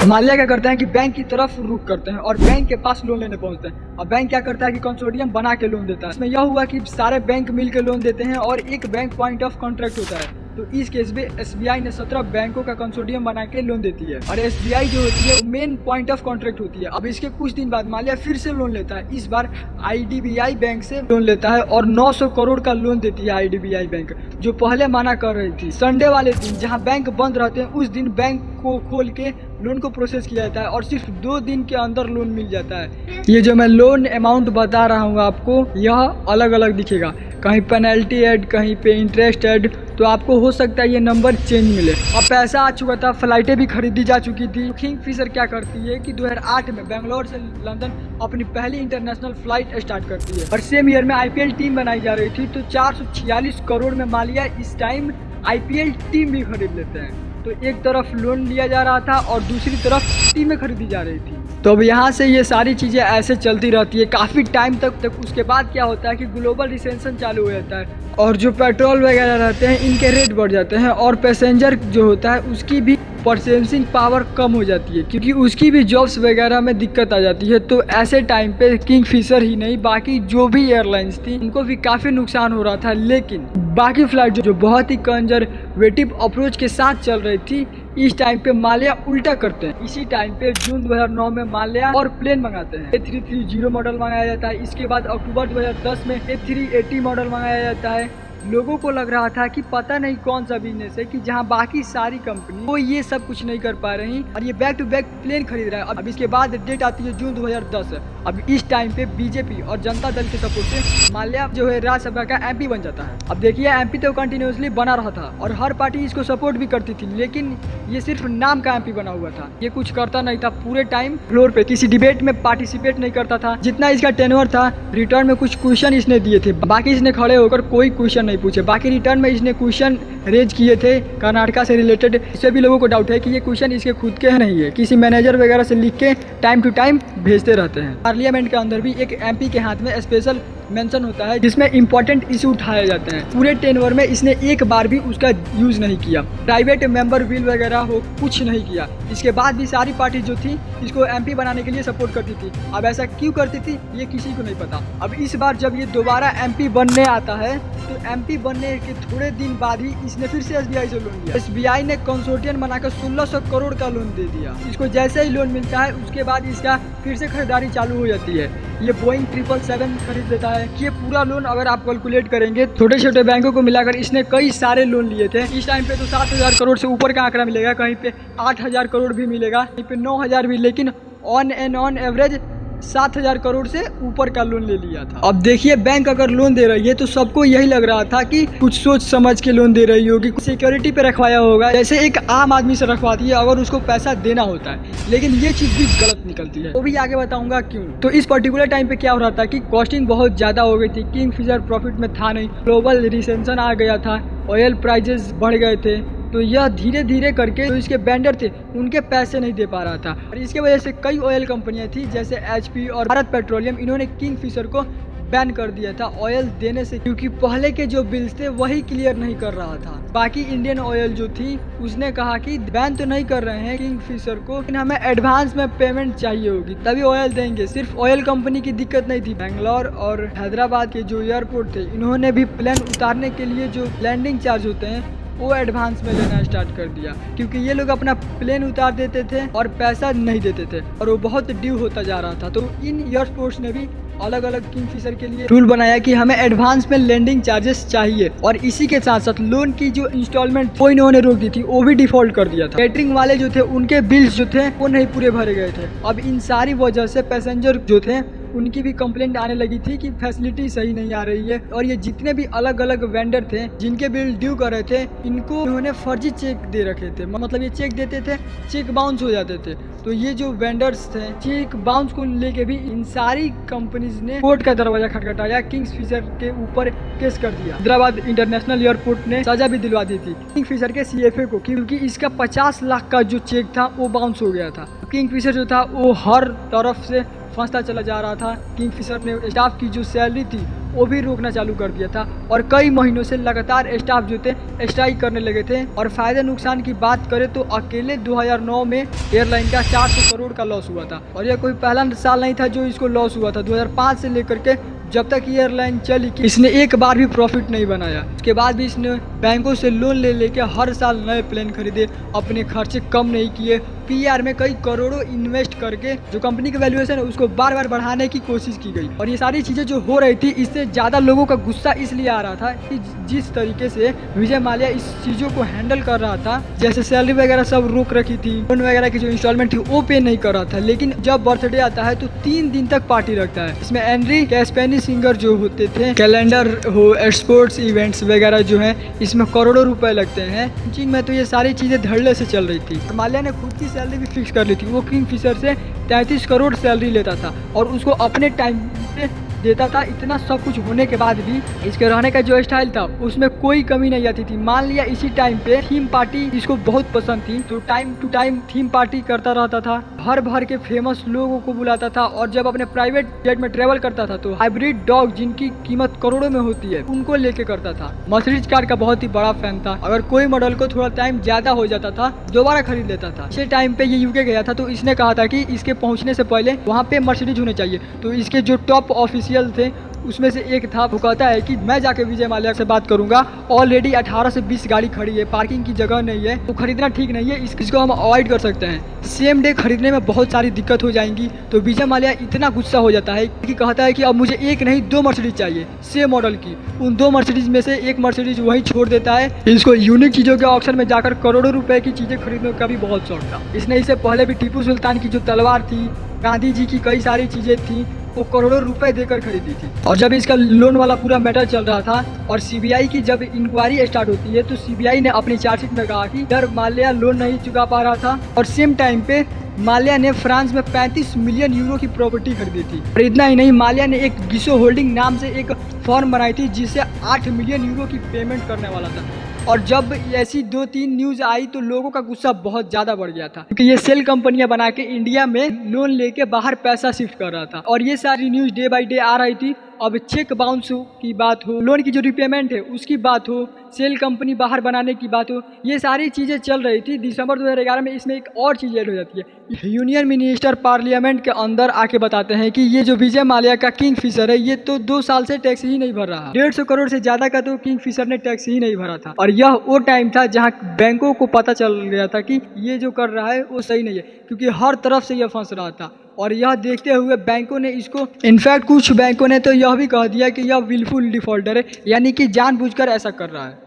माल्या क्या करते हैं कि बैंक की तरफ रुख करते हैं और बैंक के पास लोन लेने पहुंचते हैं। और बैंक क्या करता है कि कंसोर्टियम बना के लोन देता है। इसमें यह हुआ कि सारे बैंक मिलकर लोन देते हैं और एक बैंक पॉइंट ऑफ कॉन्ट्रैक्ट होता है। तो इस केस में एसबीआई ने 17 बैंकों का कंसोर्टियम बना के लोन देती है और एसबीआई जो होती है मेन पॉइंट ऑफ कॉन्ट्रैक्ट होती है। अब इसके कुछ दिन बाद माल्या फिर से लोन लेता है, इस बार आईडीबीआई बैंक से लोन लेता है और 900 करोड़ का लोन देती है आईडीबीआई बैंक, जो पहले मना कर रही थी। संडे वाले दिन जहां बैंक बंद रहते हैं उस दिन बैंक को खोल के लोन को प्रोसेस किया जाता है और सिर्फ 2 दिन के अंदर लोन मिल जाता है। ये जो मैं लोन अमाउंट बता रहा हूँ आपको, यह अलग अलग दिखेगा, कहीं पेनल्टी ऐड, कहीं पे इंटरेस्ट ऐड, तो आपको हो सकता है ये नंबर चेंज मिले। अब पैसा आ चुका था, फ्लाइटें भी खरीदी जा चुकी थी। किंगफिशर क्या करती है कि 2008 में बेंगलोर से लंदन अपनी पहली इंटरनेशनल फ्लाइट स्टार्ट करती है और सेम ईयर में आईपीएल टीम बनाई जा रही थी। तो 446 करोड़ में माल्या इस टाइम आईपीएल टीम भी खरीद लेते हैं। तो एक तरफ लोन लिया जा रहा था और दूसरी तरफ टीमें खरीदी जा रही थी। तो अब यहाँ से ये सारी चीज़ें ऐसे चलती रहती है काफ़ी टाइम तक। उसके बाद क्या होता है कि ग्लोबल रिसेशन चालू हो जाता है और जो पेट्रोल वगैरह रहते हैं इनके रेट बढ़ जाते हैं और पैसेंजर जो होता है उसकी भी परचेसिंग पावर कम हो जाती है क्योंकि उसकी भी जॉब्स वगैरह में दिक्कत आ जाती है। तो ऐसे टाइम पे किंगफिशर ही नहीं बाकी जो भी एयरलाइंस थी उनको भी काफ़ी नुकसान हो रहा था। लेकिन बाकी फ्लाइट जो बहुत ही कंजर्वेटिव अप्रोच के साथ चल रही थी, इस टाइम पे माल्या उल्टा करते हैं। इसी टाइम पे जून 2009 में माल्या और प्लेन मंगाते हैं। A330 मॉडल मंगाया जाता है। इसके बाद अक्टूबर 2010 में A380 मॉडल मंगाया जाता है। लोगों को लग रहा था कि पता नहीं कौन सा बिजनेस है कि जहां बाकी सारी कंपनी वो ये सब कुछ नहीं कर पा रही और ये बैक टू बैक प्लेन खरीद रहा है। अब इसके बाद डेट आती है जून 2010। अब इस टाइम पे बीजेपी और जनता दल के सपोर्ट से माल्या जो है राज्यसभा का एमपी बन जाता है। अब देखिए एमपी तो कंटिन्यूसली बना रहा था और हर पार्टी इसको सपोर्ट भी करती थी, लेकिन ये सिर्फ नाम का एमपी बना हुआ था। ये कुछ करता नहीं था, पूरे टाइम फ्लोर पे किसी डिबेट में पार्टिसिपेट नहीं करता था। जितना इसका टेन्योर था रिटर्न में कुछ क्वेश्चन इसने दिए थे, बाकी इसने खड़े होकर कोई क्वेश्चन नहीं पूछे। बाकी रिटर्न में इसने क्वेश्चन रेज किए थे कर्नाटका से रिलेटेड। इससे भी लोगों को डाउट है कि ये क्वेश्चन इसके खुद के नहीं है, किसी मैनेजर वगैरह से लिख के टाइम टू टाइम भेजते रहते हैं। पार्लियामेंट के अंदर भी एक एमपी के हाथ में स्पेशल मेंशन होता है जिसमें इंपॉर्टेंट इशू उठाए जाते हैं। पूरे टेन्योर में इसने एक बार भी उसका यूज नहीं किया। प्राइवेट मेंबर बिल वगैरह हो कुछ नहीं किया। इसके बाद भी सारी पार्टी जो थी इसको एमपी बनाने के लिए सपोर्ट करती थी। अब ऐसा क्यों करती थी ये किसी को नहीं पता। अब इस बार जब ये दोबारा एमपी बनने आता है तो एमपी बनने के थोड़े दिन बाद ही इसने फिर से एसबीआई से लोन लिया। एसबीआई ने कंसोर्टियम बनाकर 1600 करोड़ का लोन दे दिया। इसको जैसे ही लोन मिलता है उसके बाद इसका फिर से खरीदारी चालू हो जाती है। ये बोइंग 777 खरीद लेता है। ये पूरा लोन अगर आप कैलकुलेट करेंगे छोटे छोटे बैंकों को मिलाकर इसने कई सारे लोन लिए थे। इस टाइम पे तो 7000 करोड़ से ऊपर का आंकड़ा मिलेगा, कहीं पे 8000 करोड़ भी मिलेगा, कहीं पे 9000 भी, लेकिन ऑन एवरेज 7000 करोड़ से ऊपर का लोन ले लिया था। अब देखिए बैंक अगर लोन दे रही है तो सबको यही लग रहा था कि कुछ सोच समझ के लोन दे रही होगी, सिक्योरिटी पे रखवाया होगा, जैसे एक आम आदमी से रखवाती है अगर उसको पैसा देना होता है। लेकिन ये चीज भी गलत निकलती है, वो भी आगे बताऊंगा क्यों। तो इस पर्टिकुलर टाइम पे क्या हो रहा था कि कॉस्टिंग बहुत ज्यादा हो गई थी। किंगफिशर प्रॉफिट में था नहीं, ग्लोबल रिसेशन आ गया था, ऑयल प्राइजेस बढ़ गए थे। तो यह धीरे धीरे करके जो इसके वेंडर थे उनके पैसे नहीं दे पा रहा था और इसके वजह से कई ऑयल कंपनियां थी जैसे एचपी और भारत पेट्रोलियम, इन्होंने किंगफिशर को बैन कर दिया था ऑयल देने से, क्योंकि पहले के जो बिल्स थे वही क्लियर नहीं कर रहा था। बाकी इंडियन ऑयल जो थी उसने कहा कि बैन तो नहीं कर रहे हैं किंगफिशर को, लेकिन हमें एडवांस में पेमेंट चाहिए होगी तभी ऑयल देंगे। सिर्फ ऑयल कंपनी की दिक्कत नहीं थी, बेंगलोर और हैदराबाद के जो एयरपोर्ट थे इन्होंने भी प्लेन उतारने के लिए जो लैंडिंग चार्ज होते हैं वो एडवांस में लेना स्टार्ट कर दिया, क्योंकि ये लोग अपना प्लेन उतार देते थे और पैसा नहीं देते थे और वो बहुत ड्यू होता जा रहा था। तो इन एयरपोर्ट्स ने भी अलग अलग किंगफिशर के लिए रूल बनाया कि हमें एडवांस में लैंडिंग चार्जेस चाहिए और इसी के साथ साथ लोन की जो इंस्टॉलमेंट वो इन्होंने रोक दी थी, वो भी डिफॉल्ट कर दिया था। कैटरिंग वाले जो थे उनके बिल्स जो थे वो नहीं पूरे भरे गए थे। अब इन सारी वजह से पैसेंजर जो थे उनकी भी कंप्लेंट आने लगी थी कि फैसिलिटी सही नहीं आ रही है और ये जितने भी अलग अलग वेंडर थे जिनके बिल ड्यू कर रहे थे इनको उन्होंने फर्जी चेक दे रखे थे। मतलब ये चेक देते थे, चेक बाउंस हो जाते थे। तो ये जो वेंडर्स थे चेक बाउंस को लेके भी इन सारी कंपनीज ने कोर्ट का दरवाजा खटखटाया, किंगफिशर के ऊपर केस कर दिया। हैदराबाद इंटरनेशनल एयरपोर्ट ने सजा भी दिलवा दी थी किंगफिशर के सीएफए को, क्योंकि इसका 50 लाख का जो चेक था वो बाउंस हो गया था। किंगफिशर जो था वो हर तरफ से फंसता चला जा रहा था। किंगफिशर ने स्टाफ की जो सैलरी थी वो भी रोकना चालू कर दिया था और कई महीनों से लगातार स्टाफ जो थे स्ट्राइक करने लगे थे। और फायदे नुकसान की बात करें तो अकेले 2009 में एयरलाइन का 400 करोड़ का लॉस हुआ था और यह कोई पहला साल नहीं था जो इसको लॉस हुआ था। 2005 से लेकर के जब तक ये एयरलाइन चली इसने एक बार भी प्रॉफिट नहीं बनाया। उसके बाद भी इसने बैंकों से लोन ले लेके हर साल नए प्लेन खरीदे, अपने खर्चे कम नहीं किए, पीआर में कई करोड़ों इन्वेस्ट करके जो कंपनी की वैल्यूएशन है उसको बार बार बढ़ाने की कोशिश की गई। और ये सारी चीजें जो हो रही थी इससे ज्यादा लोगों का गुस्सा इसलिए आ रहा था कि जिस तरीके से विजय माल्या इस चीजों को हैंडल कर रहा था, जैसे सैलरी वगैरह सब रोक रखी थी, लोन वगैरह की जो इंस्टॉलमेंट थी वो पे नहीं कर रहा था। लेकिन जब बर्थडे आता है तो 3 दिन तक पार्टी रखता है। इसमें एनरी कैस्पेनी सिंगर जो होते थे, कैलेंडर हो, स्पोर्ट्स इवेंट्स वगैरह जो है इसमें करोड़ों रुपए लगते हैं। लॉन्चिंग में तो ये सारी चीजें धड़ल्ले से चल रही थी। माल्या ने खुद की सैलरी भी फिक्स कर ली थी। वो किंगफिशर से 33 करोड़ सैलरी लेता था और उसको अपने टाइम पे देता था। इतना सब कुछ होने के बाद भी इसके रहने का जो स्टाइल था उसमें कोई कमी नहीं आती थी। मान लिया इसी टाइम पे थीम पार्टी इसको बहुत पसंद थी तो time to time theme party करता रहता था, भर भर के फेमस लोगों को बुलाता था। और जब अपने प्राइवेट जेट में ट्रेवल करता था तो हाइब्रिड डॉग जिनकी कीमत करोड़ों में होती है उनको लेके करता था। मर्सिडीज कार का बहुत ही बड़ा फैन था। अगर कोई मॉडल को थोड़ा टाइम ज्यादा हो जाता था दोबारा खरीद लेता था। इसी टाइम पे ये यूके गया था तो इसने कहा था कि इसके पहुंचने से पहले वहाँ पे मर्सिडीज होने चाहिए। तो इसके जो टॉप ऑफिशियल थे उसमें से एक था, वो कहता है कि मैं जाके विजय माल्या से बात करूंगा, ऑलरेडी 18 से 20 गाड़ी खड़ी है, पार्किंग की जगह नहीं है, तो खरीदना ठीक नहीं है, इसको हम अवॉइड कर सकते हैं। सेम डे खरीदने में बहुत सारी दिक्कत हो जाएंगी। तो विजय माल्या इतना गुस्सा हो जाता है कि कहता है कि अब मुझे एक नहीं 2 मर्सिडीज चाहिए सेम मॉडल की। उन 2 मर्सिडीज में से एक मर्सिडीज वहीं छोड़ देता है। इसको यूनिक चीजों के ऑक्शन में जाकर करोड़ों रुपए की चीजें खरीदने का भी बहुत शौक था। इसने इससे पहले भी टीपू सुल्तान की जो तलवार थी, गांधी जी की कई सारी चीजें थी, वो करोड़ों रुपए देकर खरीदी थी। और जब इसका लोन वाला पूरा मैटर चल रहा था और सीबीआई की जब इंक्वायरी स्टार्ट होती है तो सीबीआई ने अपनी चार्जशीट में कहा कि सर माल्या लोन नहीं चुका पा रहा था। और सेम टाइम पे माल्या ने फ्रांस में 35 मिलियन यूरो की प्रॉपर्टी खरीदी थी। और इतना ही नहीं, माल्या ने एक गिसो होल्डिंग नाम से एक फॉर्म बनाई थी जिससे 8 मिलियन यूरो की पेमेंट करने वाला था। और जब ऐसी 2-3 न्यूज आई तो लोगों का गुस्सा बहुत ज्यादा बढ़ गया था क्योंकि ये सेल कंपनियां बना के इंडिया में लोन लेके बाहर पैसा शिफ्ट कर रहा था। और ये सारी न्यूज डे बाय डे आ रही थी। अब चेक बाउंस की बात हो, लोन की जो रिपेमेंट है उसकी बात हो, सेल कंपनी बाहर बनाने की बात हो, ये सारी चीज़ें चल रही थी। दिसंबर 2011 में इसमें एक और चीज़ ऐड हो जाती है। यूनियन मिनिस्टर पार्लियामेंट के अंदर आके बताते हैं कि ये जो विजय माल्या का किंगफिशर है ये तो 2 साल से टैक्स ही नहीं भर रहा। 150 करोड़ से ज़्यादा का तो किंगफिशर ने टैक्स ही नहीं भरा था। और यह वो टाइम था जहाँ बैंकों को पता चल गया था कि ये जो कर रहा है वो सही नहीं है क्योंकि हर तरफ से यह फंस रहा था। और यह देखते हुए बैंकों ने इसको, इनफैक्ट कुछ बैंकों ने तो यह भी कह दिया कि यह विलफुल डिफॉल्टर है, यानी कि जानबूझकर ऐसा कर रहा है।